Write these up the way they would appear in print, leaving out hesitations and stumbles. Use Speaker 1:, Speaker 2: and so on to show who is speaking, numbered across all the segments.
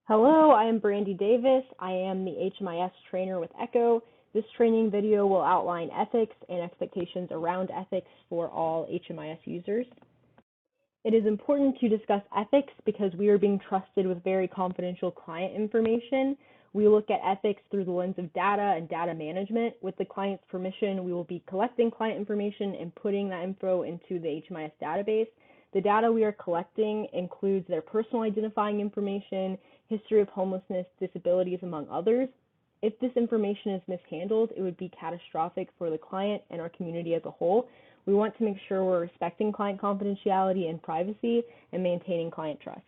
Speaker 1: Hello, I am Brandy Davis. I am the HMIS trainer with Echo. This training video will outline ethics and expectations around ethics for all HMIS users. It is important to discuss ethics because we are being trusted with very confidential client information. We look at ethics through the lens of data and data management. With the client's permission, we will be collecting client information and putting that info into the HMIS database. The data we are collecting includes their personal identifying information, history of homelessness, disabilities, among others. If this information is mishandled, it would be catastrophic for the client and our community as a whole. We want to make sure we're respecting client confidentiality and privacy and maintaining client trust.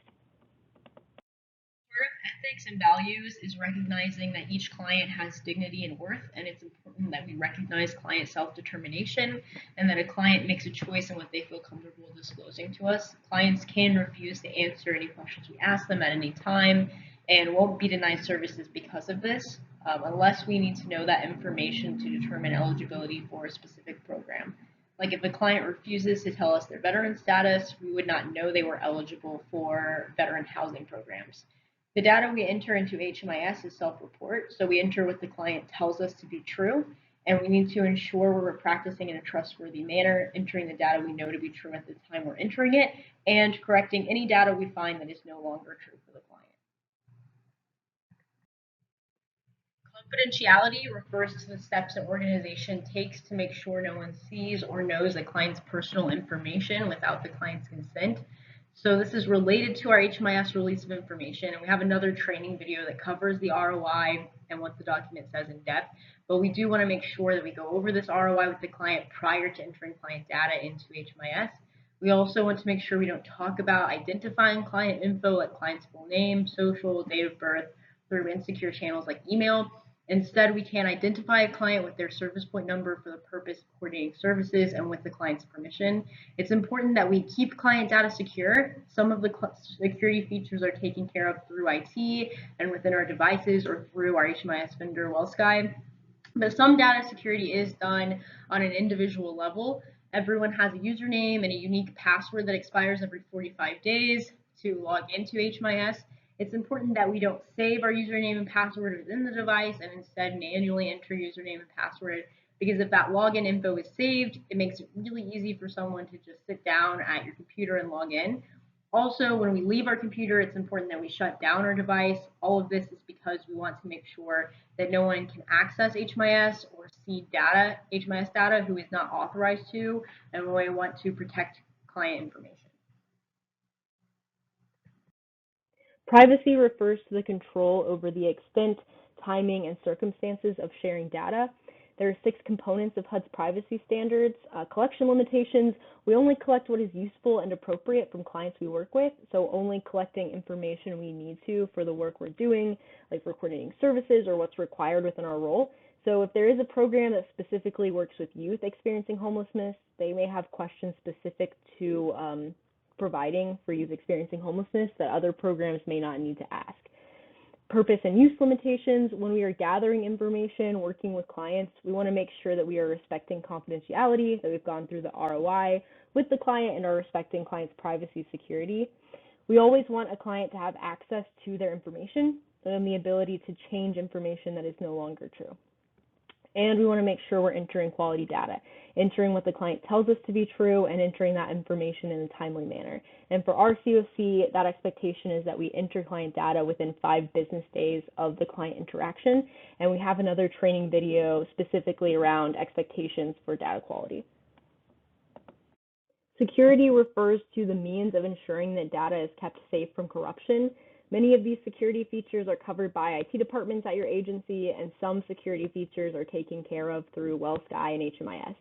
Speaker 2: Part of ethics and values is recognizing that each client has dignity and worth, and it's important that we recognize client self-determination and that a client makes a choice in what they feel comfortable disclosing to us. Clients can refuse to answer any questions we ask them at any time and won't be denied services because of this, unless we need to know that information to determine eligibility for a specific program. Like if a client refuses to tell us their veteran status, we would not know they were eligible for veteran housing programs. The data we enter into HMIS is self-report, so we enter what the client tells us to be true, and we need to ensure we're practicing in a trustworthy manner, entering the data we know to be true at the time we're entering it, and correcting any data we find that is no longer true for the client. Confidentiality refers to the steps an organization takes to make sure no one sees or knows a client's personal information without the client's consent. So this is related to our HMIS release of information, and we have another training video that covers the ROI and what the document says in depth, but we do want to make sure that we go over this ROI with the client prior to entering client data into HMIS. We also want to make sure we don't talk about identifying client info like client's full name, social, date of birth, through insecure channels like email. Instead, we can identify a client with their service point number for the purpose of coordinating services and with the client's permission. It's important that we keep client data secure. Some of the security features are taken care of through IT and within our devices or through our HMIS vendor, WellSky. But some data security is done on an individual level. Everyone has a username and a unique password that expires every 45 days to log into HMIS. It's important that we don't save our username and password within the device and instead manually enter username and password, because if that login info is saved, it makes it really easy for someone to just sit down at your computer and log in. Also, when we leave our computer, it's important that we shut down our device. All of this is because we want to make sure that no one can access HMIS or see data, HMIS data, who is not authorized to, and we want to protect client information.
Speaker 1: Privacy refers to the control over the extent, timing, and circumstances of sharing data. There are 6 components of HUD's privacy standards. Collection limitations: we only collect what is useful and appropriate from clients we work with, so only collecting information we need to for the work we're doing, like for coordinating services or what's required within our role. So if there is a program that specifically works with youth experiencing homelessness, they may have questions specific to providing for youth experiencing homelessness that other programs may not need to ask. Purpose and use limitations: when we are gathering information, working with clients, we want to make sure that we are respecting confidentiality, that we've gone through the ROI with the client and are respecting client's privacy security. We always want a client to have access to their information and the ability to change information that is no longer true. And we want to make sure we're entering quality data, entering what the client tells us to be true and entering that information in a timely manner. And for our COC, that expectation is that we enter client data within 5 business days of the client interaction. And we have another training video specifically around expectations for data quality. Security refers to the means of ensuring that data is kept safe from corruption. Many of these security features are covered by IT departments at your agency, and some security features are taken care of through WellSky and HMIS.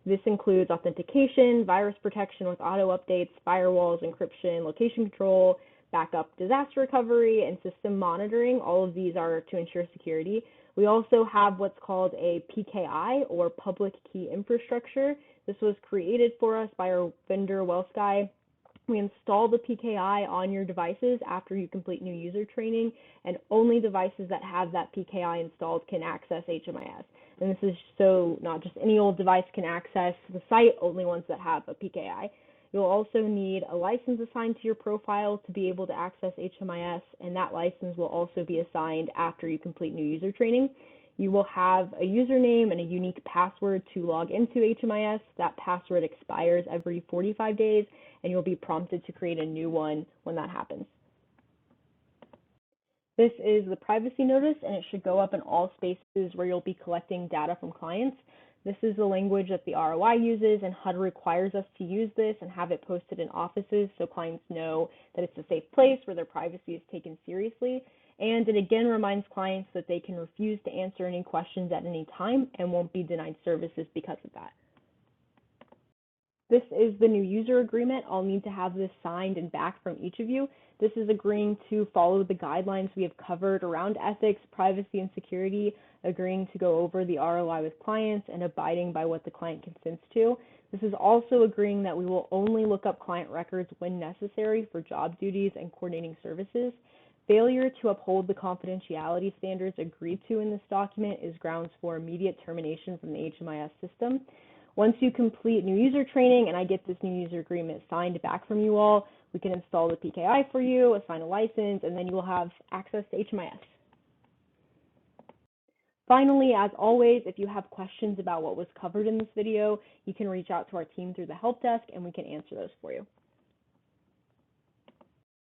Speaker 1: This includes authentication, virus protection with auto updates, firewalls, encryption, location control, backup disaster recovery, and system monitoring. All of these are to ensure security. We also have what's called a PKI, or public key infrastructure. This was created for us by our vendor, WellSky. We install the PKI on your devices after you complete new user training, and only devices that have that PKI installed can access HMIS. And this is so not just any old device can access the site, only ones that have a PKI. You'll also need a license assigned to your profile to be able to access HMIS, and that license will also be assigned after you complete new user training. You will have a username and a unique password to log into HMIS. That password expires every 45 days, and you'll be prompted to create a new one when that happens. This is the privacy notice, and it should go up in all spaces where you'll be collecting data from clients. This is the language that the ROI uses, and HUD requires us to use this and have it posted in offices so clients know that it's a safe place where their privacy is taken seriously. And it again reminds clients that they can refuse to answer any questions at any time and won't be denied services because of that. This is the new user agreement. I'll need to have this signed and back from each of you. This is agreeing to follow the guidelines we have covered around ethics, privacy, and security, agreeing to go over the ROI with clients, and abiding by what the client consents to. This is also agreeing that we will only look up client records when necessary for job duties and coordinating services. Failure to uphold the confidentiality standards agreed to in this document is grounds for immediate termination from the HMIS system. Once you complete new user training and I get this new user agreement signed back from you all, we can install the PKI for you, assign a license, and then you will have access to HMIS. Finally, as always, if you have questions about what was covered in this video, you can reach out to our team through the help desk and we can answer those for you.